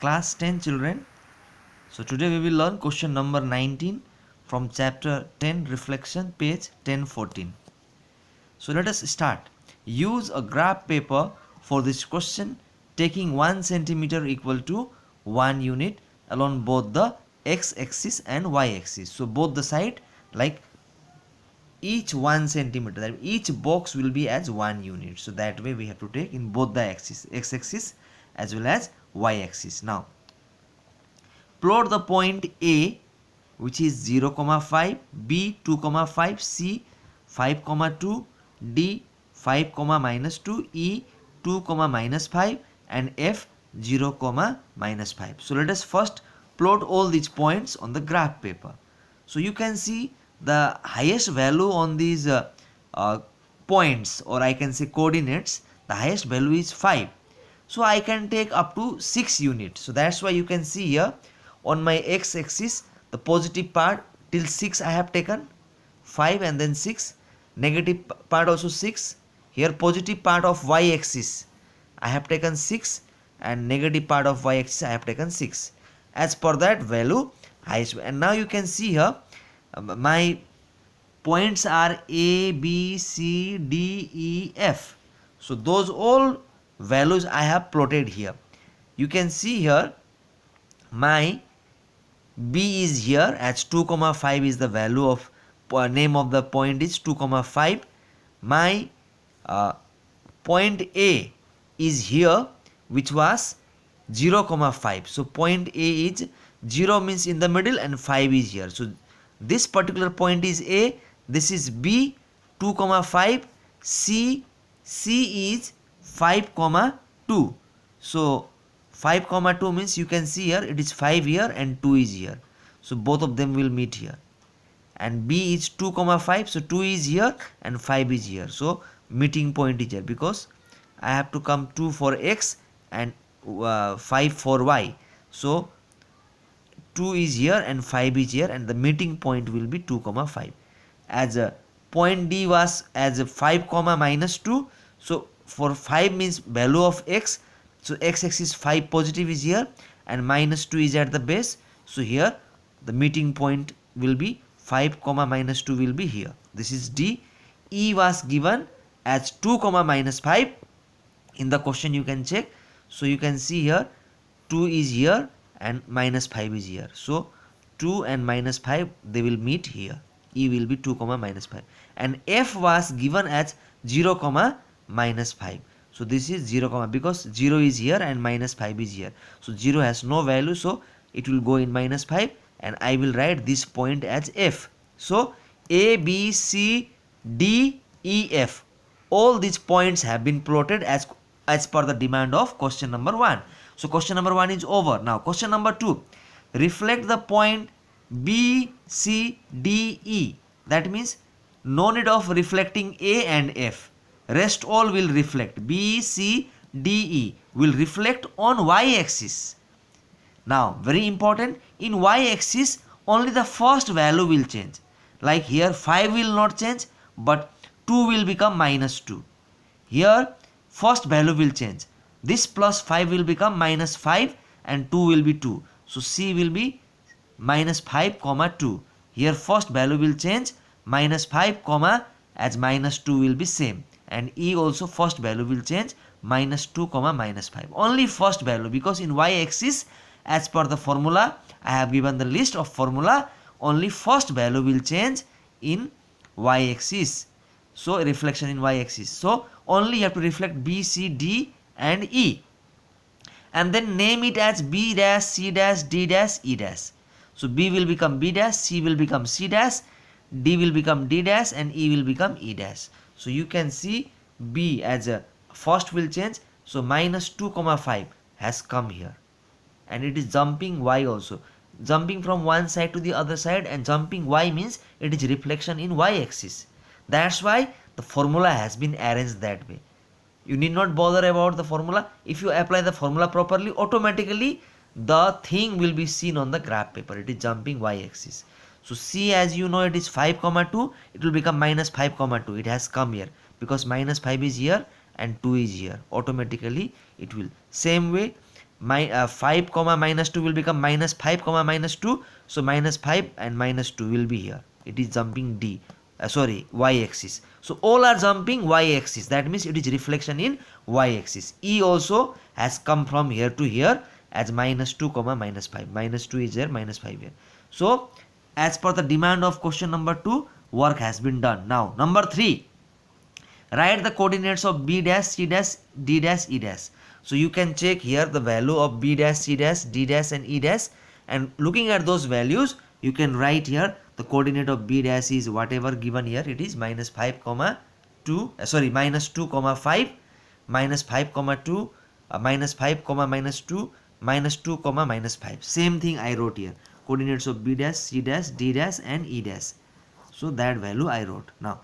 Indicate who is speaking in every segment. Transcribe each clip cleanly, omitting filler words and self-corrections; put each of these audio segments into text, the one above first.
Speaker 1: Class 10 children. So today we will learn question number 19 from chapter 10 reflection, page 1014. So let us start. Use a graph paper for this question, taking 1 centimeter equal to 1 unit along both the x-axis and y-axis. So both the side, like each 1 centimeter, that each box will be as 1 unit. So that way we have to take in both the axis, x-axis as well as y-axis. Now plot the point A, which is 0, 5, B 2, 5, C 5, 2, D 5, -2, E 2, -5, and F 0, -5. So let us first plot all these points on the graph paper. So you can see the highest value on these points, or I can say coordinates, the highest value is 5. So I can take up to 6 units. So that's why you can see here on my x-axis the positive part till 6 I have taken 5 and then 6, negative part also 6. Here positive part of y-axis I have taken 6 and negative part of y-axis I have taken 6. As per that value highest. And now you can see here my points are A, B, C, D, E, F. So those all values I have plotted here. You can see here my B is here as 2, 5 is the value of name of the point is 2, 5. My point A is here, which was 0, 5. So point A is 0 means in the middle and 5 is here. So this particular point is A, this is B 2, 5, C is 5, 2. So 5, 2 means you can see here it is 5 here and 2 is here. So both of them will meet here. And B is 2, 5. So 2 is here and 5 is here. So meeting point is here because I have to come 2 for X and 5 for Y. So 2 is here and 5 is here, and the meeting point will be 2, 5. As a point D was as a 5, -2. So for 5 means value of X. So x-axis 5 positive is here and -2 is at the base. So here the meeting point will be 5, -2 will be here. This is D. E was given as 2, -5. In the question you can check. So you can see here 2 is here and -5 is here. So 2 and -5 they will meet here. E will be 2, -5. And F was given as 0, -5. So this is 0, because 0 is here and -5 is here. So 0 has no value, so it will go in -5, and I will write this point as F. So A, B, C, D, E, F. All these points have been plotted as per the demand of question number 1. So question number 1 is over. Now question number 2. Reflect the point B, C, D, E. That means no need of reflecting A and F. Rest all will reflect. B, C, D, E will reflect on y-axis. Now very important, in y-axis only the first value will change. Like here 5 will not change, but 2 will become -2. Here first value will change. This plus 5 will become -5 and 2 will be 2. So C will be -5, 2. Here first value will change, -5, as -2 will be same. And E also first value will change, -2, -5. Only first value, because in y-axis as per the formula I have given the list of formula, only first value will change in y-axis. So reflection in y-axis. So only you have to reflect B, C, D and E, and then name it as B dash, C dash, D dash, E dash. So B will become B dash, C will become C dash, D will become D dash, and E will become E dash. So you can see B as a first will change. So -2, 5 has come here, and it is jumping Y also, jumping from one side to the other side, and jumping Y means it is reflection in y-axis. That's why the formula has been arranged that way. You need not bother about the formula. If you apply the formula properly, automatically the thing will be seen on the graph paper. It is jumping y-axis. So C, as you know, it is 5, 2. It will become -5, 2. It has come here because -5 is here and 2 is here. Automatically it will. Same way 5 comma minus 2 will become minus 5 comma minus 2. So minus 5 and minus 2 will be here. It is jumping y axis. So all are jumping y axis. That means it is reflection in y axis. E also has come from here to here as minus 2 comma minus 5. Minus 2 is there, minus 5 here. So as per the demand of question number 2, work has been done. Now number 3, write the coordinates of b dash, c dash, d dash, e dash. So you can check here the value of b dash, c dash, d dash and e dash, and looking at those values you can write here the coordinate of b dash is whatever given here. It is minus 5 comma 2 minus 2 comma 5, minus 5 comma 2, minus 5 comma minus 2, minus 2 comma minus 5. Same thing I wrote here, coordinates of b dash, c dash, d dash and e dash. So that value I wrote. Now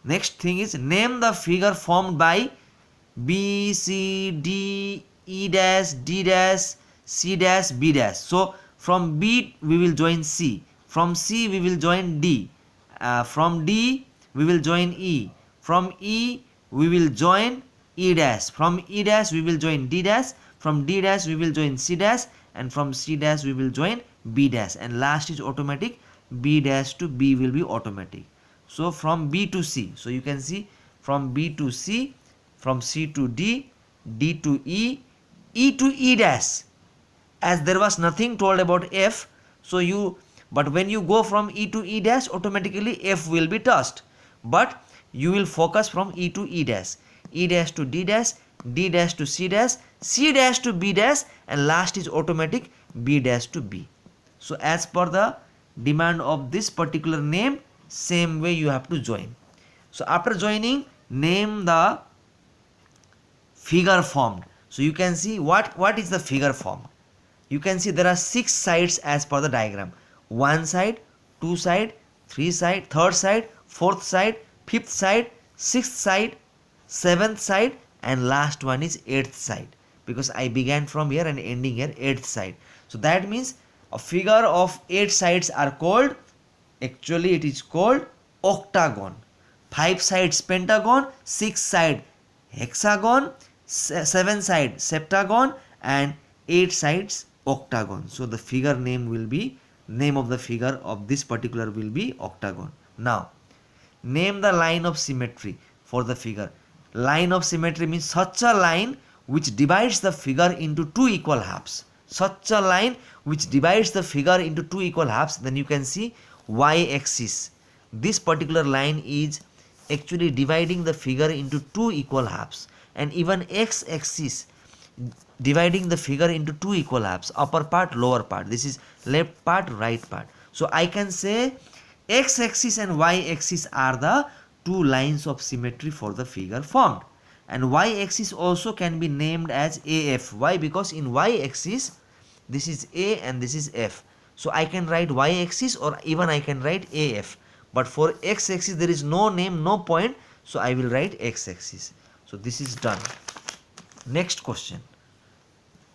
Speaker 1: next thing is name the figure formed by B, C, D, E dash, D dash, C dash, B dash. So from B we will join C, from C we will join D, from D we will join E, from E we will join E dash, from E dash we will join D dash, from D dash we will join C dash, and from C dash we will join B dash, and last is automatic, B dash to B will be automatic. So from B to C, so you can see from B to C, from C to D, D to E, E to E dash. As there was nothing told about F, so but when you go from E to E dash, automatically F will be touched. But you will focus from E to E dash, E dash to D dash, D dash to C dash, C dash to B dash, and last is automatic, B dash to B. So as per the demand of this particular name, same way you have to join. So after joining, name the figure formed. So you can see what is the figure formed. You can see there are 6 sides as per the diagram. 1 side, 2 side, 3 side, 3rd side, 4th side, 5th side, 6th side, 7th side, and last one is 8th side, because I began from here and ending here 8th side. So that means a figure of 8 sides are called, actually it is called octagon. 5 sides pentagon, 6 side hexagon, 7 side septagon, and 8 sides octagon. So the figure name will be, name of the figure of this particular will be octagon. Now name the line of symmetry for the figure. Line of symmetry means such a line which divides the figure into 2 equal halves. Such a line which divides the figure into 2 equal halves. Then you can see y-axis. This particular line is actually dividing the figure into 2 equal halves, and even x-axis dividing the figure into 2 equal halves, upper part, lower part. This is left part, right part. So I can say x-axis and y-axis are the 2 lines of symmetry for the figure formed, and y-axis also can be named as AF. Why? Because in y-axis this is A and this is F. So I can write y-axis or even I can write AF. But for x-axis there is no name, no point. So I will write x-axis. So this is done. Next question.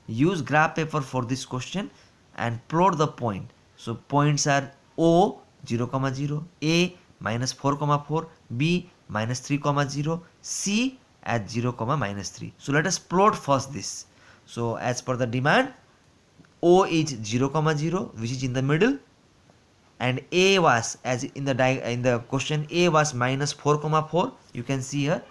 Speaker 1: Use graph paper for this question and plot the point. So points are O 0, 0, A minus 4, 4, B minus 3, 0, C at 0, minus 3. So let us plot first this. So as per the demand, O is 0, 0, which is in the middle, and A was, as in the question, A was minus 4, 4. You can see here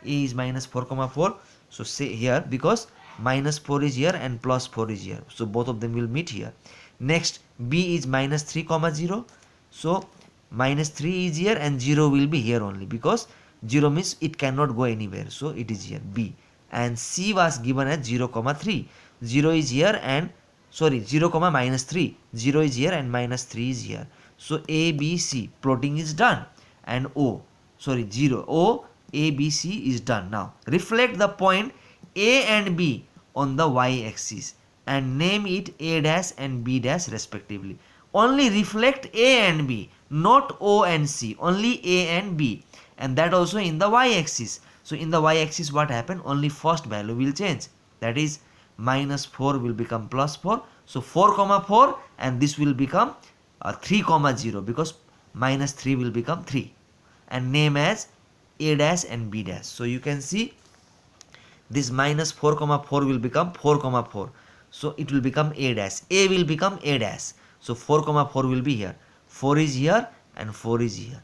Speaker 1: A is minus 4, 4. So say here, because minus 4 is here and plus 4 is here, so both of them will meet here. Next, B is minus 3, 0. So minus 3 is here and 0 will be here only, because 0 means it cannot go anywhere, so it is here B. And C was given as 0, 3. 0 is here and 0, minus 3. 0 is here and minus 3 is here. So A, B, C plotting is done, and O, 0, O, A, B, C is done. Now reflect the point A and B on the y-axis and name it A dash and B dash respectively. Only reflect A and B, not O and C, only A and B, and that also in the y-axis. So in the y-axis what happened? Only first value will change, that is minus 4 will become plus 4. So 4, 4, and this will become 3, 0, because minus 3 will become 3, and name as A dash and B dash. So you can see this minus 4, 4 will become 4, 4. so it will become a dash, a will become a dash. So 4 comma 4 will be here, 4 is here and 4 is here,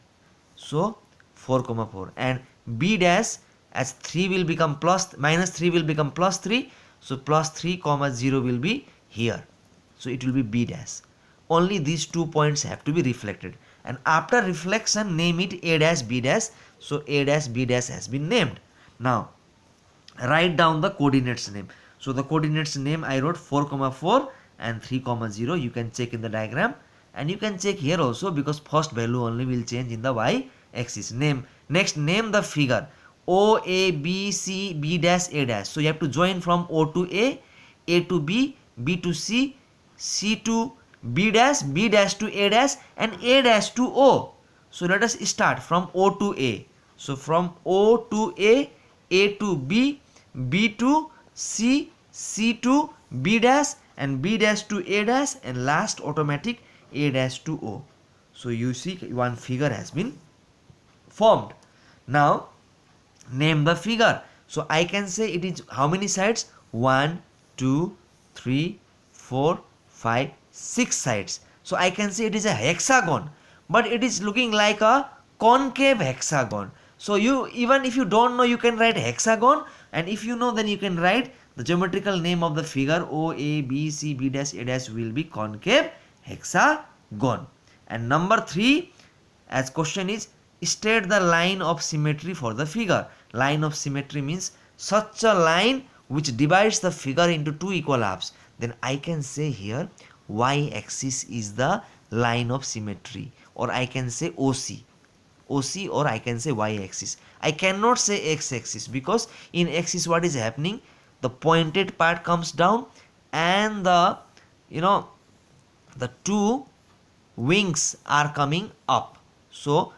Speaker 1: so 4 comma 4. And b dash, as 3 will become plus, minus 3 will become plus 3, so plus 3 comma 0 will be here, so it will be b dash. Only these 2 points have to be reflected, and after reflection name it a dash b dash. So a dash b dash has been named. Now write down the coordinates name. So the coordinates name I wrote 4 comma 4 and 3 comma 0. You can check in the diagram, and you can check here also, because first value only will change in the y axis. Next name the figure o, a, b, c, b dash, a dash. So you have to join from o to a to b, b to c, c to b dash to a dash, and a dash to o. So let us start from o to a. So from o to a to b, b to c, c to b dash, and b dash to a dash, and last automatic a dash to o. So you see one figure has been formed. Now name the figure. So I can say it is how many sides? 1, 2, 3, 4, 5, 6 sides. So I can say it is a hexagon, but it is looking like a concave hexagon. So you, even if you don't know, you can write hexagon, and if you know, then you can write the geometrical name of the figure o, a, b, c, b dash, a dash will be concave hexagon. And number 3, as question is, state the line of symmetry for the figure. Line of symmetry means such a line which divides the figure into two equal halves. Then I can say here y axis is the line of symmetry, or I can say OC, or I can say y axis. I cannot say x axis, because in axis what is happening, the pointed part comes down and the the two wings are coming up. So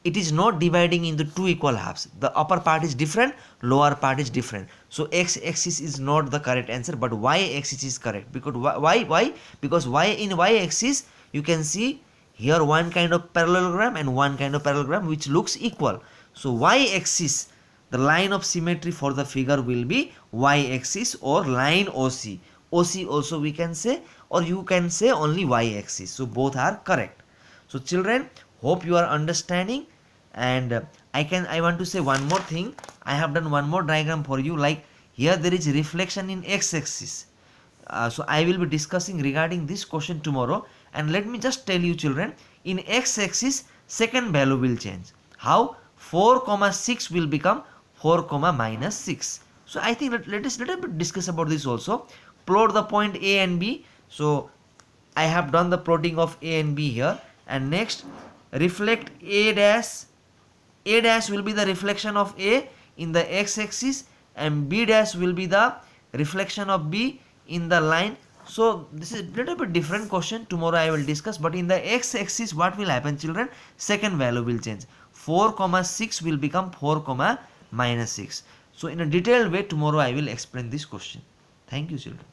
Speaker 1: it is not dividing into two equal halves. The upper part is different, lower part is different. So x axis is not the correct answer, but y axis is correct. Because why? Because in y axis you can see here one kind of parallelogram and one kind of parallelogram which looks equal. So y axis, the line of symmetry for the figure will be y axis or line OC. OC also we can say, or you can say only y axis. So both are correct. So children, hope you are understanding. And I want to say one more thing. I have done one more diagram for you. Like here there is reflection in x axis. So I will be discussing regarding this question tomorrow. And let me just tell you children, in x axis second value will change. How? 4 comma 6 will become 4 comma minus 6. So I think let us little bit discuss about this also. Plot the point a and b. So I have done the plotting of a and b here. And next, reflect a dash. A dash will be the reflection of A in the x axis, and B dash will be the reflection of B in the line. So this is a little bit different question. Tomorrow I will discuss. But in the x axis what will happen children? Second value will change. 4 comma 6 will become 4 comma minus 6. So in a detailed way tomorrow I will explain this question. Thank you children.